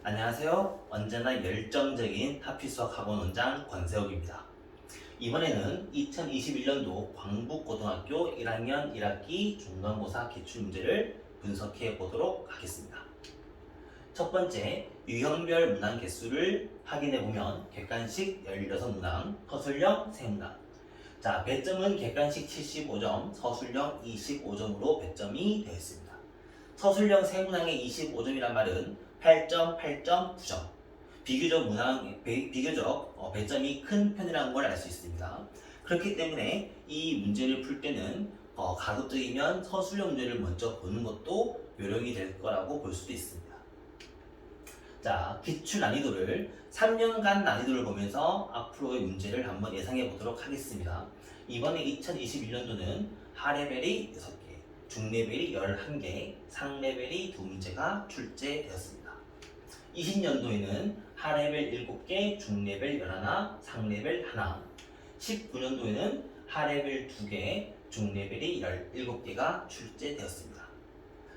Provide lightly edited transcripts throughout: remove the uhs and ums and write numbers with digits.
안녕하세요. 언제나 열정적인 하피수학학원 원장 권세욱입니다. 이번에는 2021년도 광북고등학교 1학년 1학기 중간고사 기출문제를 분석해 보도록 하겠습니다. 첫 번째, 유형별 문항 개수를 확인해 보면 객관식 16문항, 서술형 3문항. 자, 배점은 객관식 75점, 서술형 25점으로 배점이 되어 있습니다. 서술형 3문항의 25점이란 말은 8점, 8점, 9점. 비교적 배점이 큰 편이라는 걸 알 수 있습니다. 그렇기 때문에 이 문제를 풀 때는 가급적이면 서술형 문제를 먼저 보는 것도 요령이 될 거라고 볼 수도 있습니다. 자, 기출 난이도를 3년간 난이도를 보면서 앞으로의 문제를 한번 예상해 보도록 하겠습니다. 이번에 2021년도는 하레벨이 6개, 중레벨이 11개, 상레벨이 2문제가 출제되었습니다. 20년도에는 하레벨 7개, 중레벨 11, 상레벨 1, 19년도에는 하레벨 2개, 중레벨이 17개가 출제되었습니다.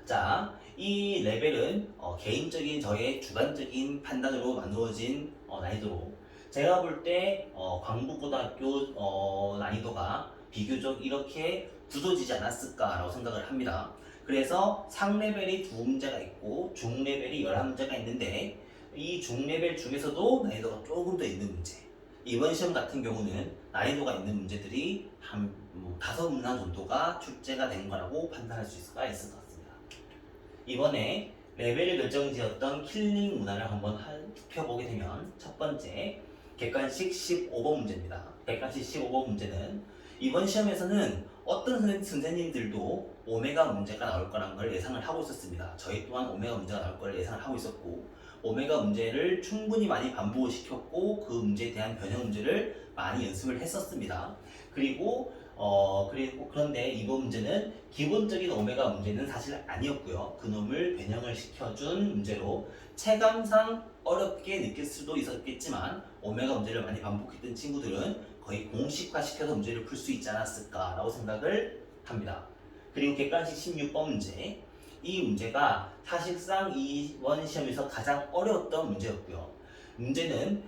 자, 이 레벨은 개인적인 저의 주관적인 판단으로 만들어진 난이도로 제가 볼 때 광북고등학교 난이도가 비교적 이렇게 굳어지지 않았을까라고 생각을 합니다. 그래서 상레벨이 2문제가 있고 중레벨이 11문제가 있는데 이 중레벨 중에서도 난이도가 조금 더 있는 문제, 이번 시험 같은 경우는 난이도가 있는 문제들이 한 5문항 정도가 출제가 된 거라고 판단할 수 있을 것 같습니다. 이번에 레벨을 결정지었던 킬링 문항을 한번 펴보게 되면 첫 번째, 객관식 15번 문제입니다. 객관식 15번 문제는 이번 시험에서는 어떤 선생님들도 오메가 문제가 나올 거라는 걸 예상을 하고 있었습니다. 저희 또한 오메가 문제가 나올 걸 예상을 하고 있었고, 오메가 문제를 충분히 많이 반복을 시켰고 그 문제에 대한 변형 문제를 많이 연습을 했었습니다. 그런데 이번 문제는 기본적인 오메가 문제는 사실 아니었고요. 그놈을 변형을 시켜준 문제로 체감상 어렵게 느낄 수도 있었겠지만 오메가 문제를 많이 반복했던 친구들은 거의 공식화 시켜서 문제를 풀 수 있지 않았을까라고 생각을 합니다. 그리고 객관식 16번 문제, 이 문제가 사실상 이번 시험에서 가장 어려웠던 문제였고요. 문제는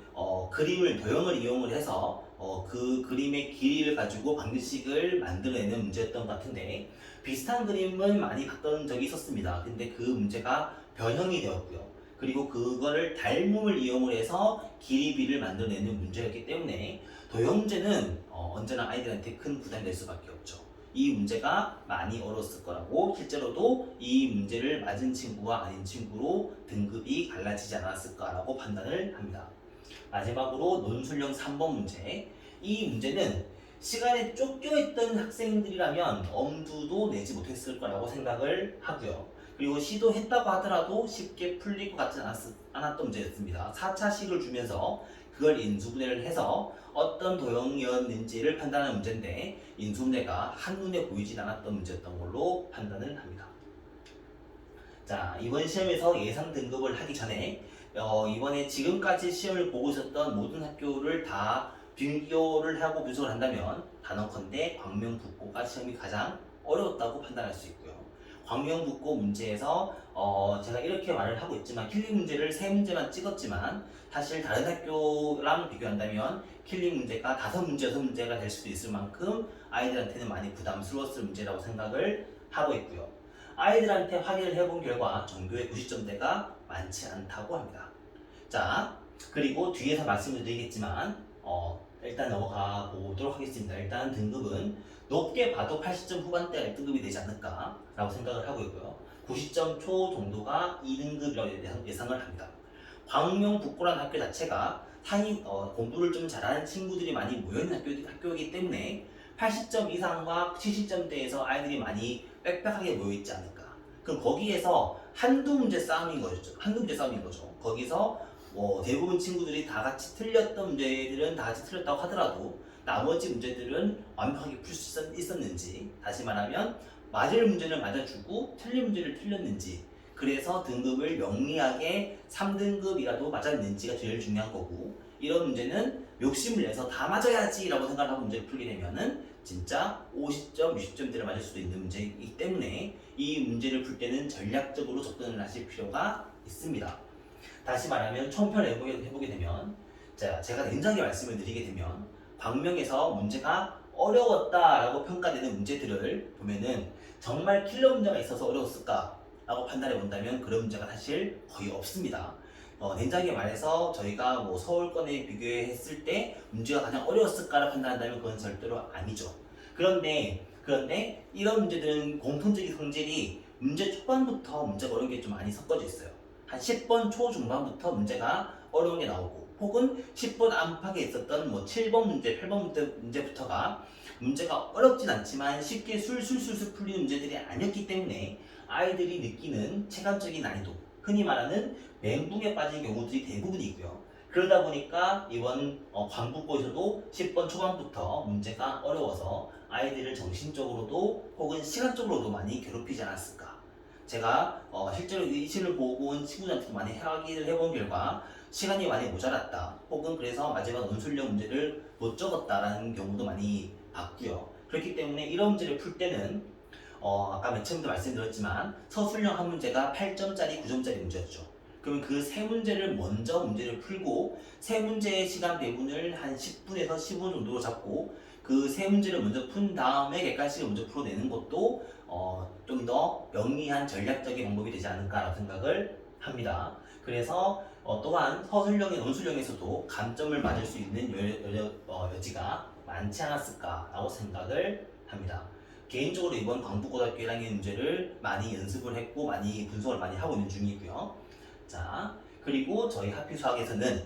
그림을 도형을 이용을 해서 그 그림의 길이를 가지고 방정식을 만들어내는 문제였던 것 같은데, 비슷한 그림은 많이 봤던 적이 있었습니다. 근데 그 문제가 변형이 되었고요. 그리고 그거를 닮음을 이용을 해서 길이비를 만들어내는 문제였기 때문에 도형 문제는 언제나 아이들한테 큰 부담이 될 수밖에 없죠. 이 문제가 많이 어려웠을 거라고, 실제로도 이 문제를 맞은 친구와 아닌 친구로 등급이 갈라지지 않았을까라고 판단을 합니다. 마지막으로 논술형 3번 문제, 이 문제는 시간에 쫓겨있던 학생들이라면 엄두도 내지 못했을 거라고 생각을 하고요. 그리고 시도했다고 하더라도 쉽게 풀릴 것 같지 않았던 문제였습니다. 4차식을 주면서 그걸 인수분해를 해서 어떤 도형이었는지를 판단하는 문제인데 인수분해가 한눈에 보이진 않았던 문제였던 걸로 판단을 합니다. 자, 이번 시험에서 예상 등급을 하기 전에 이번에 지금까지 시험을 보고 있었던 모든 학교를 다 비교를 하고 분석을 한다면 단언컨대 광명북고가 시험이 가장 어려웠다고 판단할 수 있고요. 광명북고 문제에서 제가 이렇게 말을 하고 있지만 킬링 문제를 3문제만 찍었지만 사실 다른 학교랑 비교한다면 킬링 문제가 5문제, 6문제가 될 수도 있을 만큼 아이들한테는 많이 부담스러웠을 문제라고 생각을 하고 있고요. 아이들한테 확인을 해본 결과 전교의 90점대가 많지 않다고 합니다. 자, 그리고 뒤에서 말씀을 드리겠지만 일단 넘어가 보도록 하겠습니다. 일단 등급은 높게 봐도 80점 후반대가 1등급이 되지 않을까 라고 생각을 하고 있고요. 90점 초 정도가 2등급이라고 예상을 합니다. 광명북고라는 학교 자체가 공부를 좀 잘하는 친구들이 많이 모여있는 학교이기 때문에 80점 이상과 70점대에서 아이들이 많이 빽빽하게 모여있지 않을까. 그럼 거기에서 한두 문제 싸움인 거죠. 거기서 대부분 친구들이 다 같이 틀렸던 문제들은 다 같이 틀렸다고 하더라도 나머지 문제들은 완벽하게 풀 수 있었는지, 다시 말하면 맞을 문제를 맞아주고 틀린 문제를 틀렸는지, 그래서 등급을 영리하게 3등급이라도 맞았는지가 제일 중요한 거고, 이런 문제는 욕심을 내서 다 맞아야지 라고 생각하고 문제를 풀게 되면은 진짜 50점, 60점대를 맞을 수도 있는 문제이기 때문에 이 문제를 풀 때는 전략적으로 접근을 하실 필요가 있습니다. 다시 말하면 총평을 해보게 되면, 자, 제가 냉정하게 말씀을 드리게 되면 광명에서 문제가 어려웠다라고 평가되는 문제들을 보면은 정말 킬러 문제가 있어서 어려웠을까? 라고 판단해 본다면 그런 문제가 사실 거의 없습니다. 냉정하게 말해서 저희가 뭐 서울권에 비교했을 때 문제가 가장 어려웠을까를 판단한다면 그건 절대로 아니죠. 그런데 이런 문제들은 공통적인 성질이 문제 초반부터 문제가 어려운 게 좀 많이 섞어져 있어요. 한 10번 초중반부터 문제가 어려운 게 나오고, 혹은 10번 안팎에 있었던 뭐 7번 문제, 8번 문제부터가 문제가 어렵진 않지만 쉽게 술술술술 풀리는 문제들이 아니었기 때문에 아이들이 느끼는 체감적인 난이도, 흔히 말하는 멘붕에 빠진 경우들이 대부분이고요. 그러다 보니까 이번 광북고에서도 10번 초반부터 문제가 어려워서 아이들을 정신적으로도 혹은 시간적으로도 많이 괴롭히지 않았을까. 제가 실제로 이 시를 보고 온 친구들한테도 많이 이야기를 해본 결과 시간이 많이 모자랐다, 혹은 그래서 마지막 논술형 문제를 못 적었다라는 경우도 많이 봤고요. 그렇기 때문에 이런 문제를 풀 때는 아까 맨 처음에도 말씀드렸지만 서술형 한 문제가 8점짜리 9점짜리 문제였죠. 그러면 그 세 문제를 먼저 문제를 풀고 세 문제의 시간 배분을 한 10분에서 15분 정도로 잡고 그 세 문제를 먼저 푼 다음에 객관식을 먼저 풀어내는 것도 좀 더 영리한 전략적인 방법이 되지 않을까라고 생각을 합니다. 그래서 또한 서술형의 논술형에서도 감점을 맞을 수 있는 여지가 많지 않았을까라고 생각을 합니다. 개인적으로 이번 광북고등학교 1학년 문제를 많이 연습을 했고 많이 분석을 많이 하고 있는 중이고요. 자, 그리고 저희 학교 수학에서는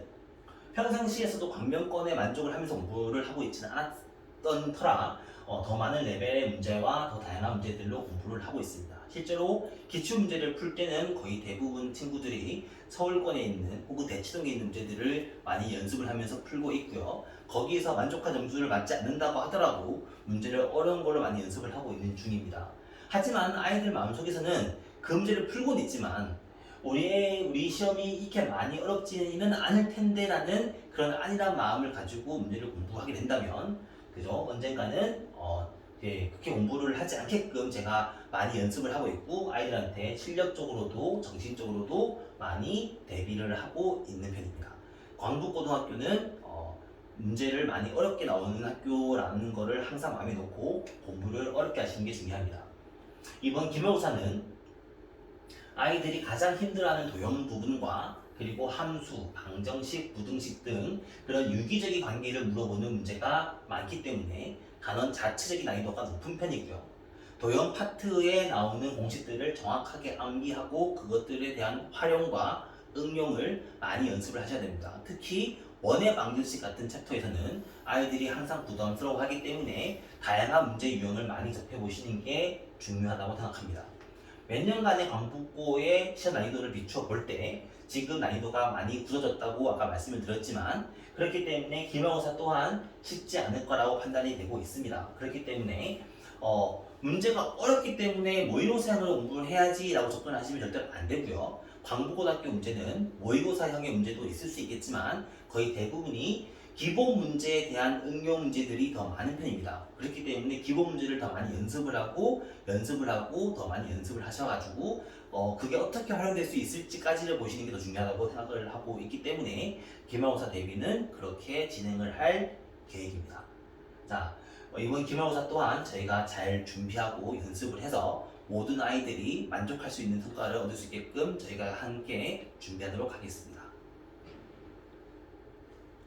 평상시에서도 광명권에 만족을 하면서 공부를 하고 있지는 않았던 터라 더 많은 레벨의 문제와 더 다양한 문제들로 공부를 하고 있습니다. 실제로 기출문제를 풀 때는 거의 대부분 친구들이 서울권에 있는 혹은 대치동에 있는 문제들을 많이 연습을 하면서 풀고 있고요. 거기에서 만족한 점수를 맞지 않는다고 하더라도 문제를 어려운 걸로 많이 연습을 하고 있는 중입니다. 하지만 아이들 마음속에서는 그 문제를 풀고는 있지만 우리 시험이 이렇게 많이 어렵지는 않을 텐데라는 그런 안일한 마음을 가지고 문제를 공부하게 된다면, 그죠? 언젠가는 그렇게 공부를 하지 않게끔 제가 많이 연습을 하고 있고 아이들한테 실력적으로도 정신적으로도 많이 대비를 하고 있는 편입니다. 광북고등학교는 문제를 많이 어렵게 나오는 학교라는 거를 항상 마음에 놓고 공부를 어렵게 하시는 게 중요합니다. 이번 기말고사는 아이들이 가장 힘들어하는 도형 부분과 그리고 함수, 방정식, 부등식 등 그런 유기적인 관계를 물어보는 문제가 많기 때문에 단원 자체적인 난이도가 높은 편이고요. 도형 파트에 나오는 공식들을 정확하게 암기하고 그것들에 대한 활용과 응용을 많이 연습을 하셔야 됩니다. 특히 원의 방정식 같은 챕터에서는 아이들이 항상 부담스러워하기 때문에 다양한 문제 유형을 많이 접해보시는 게 중요하다고 생각합니다. 몇 년간의 광북고의 시험 난이도를 비추어 볼 때 지금 난이도가 많이 굳어졌다고 아까 말씀을 드렸지만, 그렇기 때문에 기말고사 또한 쉽지 않을 거라고 판단이 되고 있습니다. 그렇기 때문에 문제가 어렵기 때문에 모의고사형으로 공부를 해야지 라고 접근하시면 절대 안 되고요. 광북고등학교 문제는 모의고사형의 문제도 있을 수 있겠지만 거의 대부분이 기본 문제에 대한 응용 문제들이 더 많은 편입니다. 그렇기 때문에 기본 문제를 더 많이 연습을 하고 더 많이 연습을 하셔가지고 그게 어떻게 활용될 수 있을지까지를 보시는 게 더 중요하다고 생각을 하고 있기 때문에 기말고사 대비는 그렇게 진행을 할 계획입니다. 자, 이번 기말고사 또한 저희가 잘 준비하고 연습을 해서 모든 아이들이 만족할 수 있는 성과를 얻을 수 있게끔 저희가 함께 준비하도록 하겠습니다.